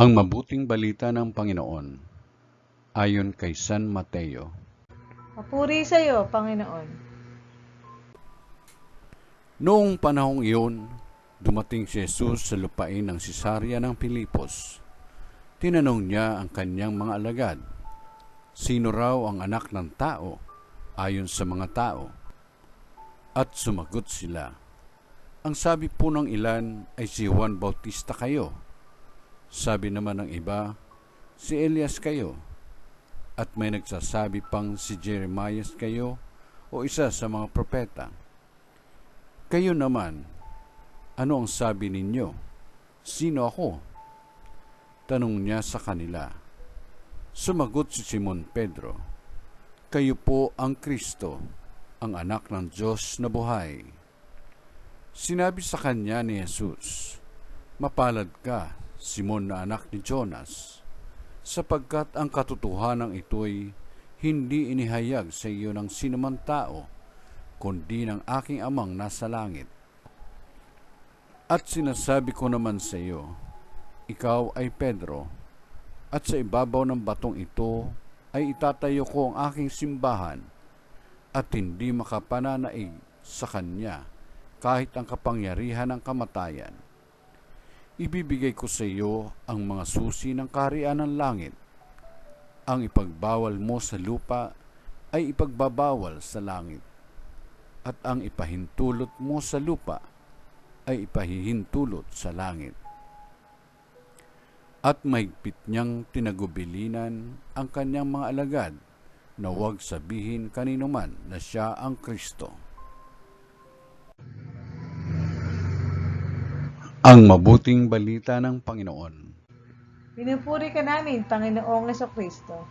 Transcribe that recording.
Ang mabuting balita ng Panginoon ayon kay San Mateo. Papuri sa iyo, Panginoon. Noong panahong iyon, dumating si Jesus sa lupain ng Cesarea ng Pilipos. Tinanong niya ang kanyang mga alagad, sino raw ang anak ng tao ayon sa mga tao? At sumagot sila, ang sabi po ng ilan ay si Juan Bautista kayo. Sabi naman ng iba, si Elias kayo. At may nagsasabi pang si Jeremias kayo o isa sa mga propeta. Kayo naman, ano ang sabi ninyo? Sino ako? Tanong niya sa kanila. Sumagot si Simon Pedro, kayo po ang Kristo, ang anak ng Diyos na buhay. Sinabi sa kanya ni Jesus, mapalad ka, Simon na anak ni Jonas, sapagkat ang katotohanan ito'y hindi inihayag sa iyo ng sinumang tao, kundi ng aking amang nasa langit. At sinasabi ko naman sa iyo, ikaw ay Pedro, at sa ibabaw ng batong ito ay itatayo ko ang aking simbahan, at hindi makapananaig sa kanya kahit ang kapangyarihan ng kamatayan. Ibibigay ko sa iyo ang mga susi ng kaharian ng langit. Ang ipagbawal mo sa lupa ay ipagbabawal sa langit, at ang ipahintulot mo sa lupa ay ipahihintulot sa langit. At mahigpit niyang tinagubilinan ang kanyang mga alagad na huwag sabihin kanino man na siya ang Kristo. Ang mabuting balita ng Panginoon. Pinupuri ka namin, Panginoong Kristo.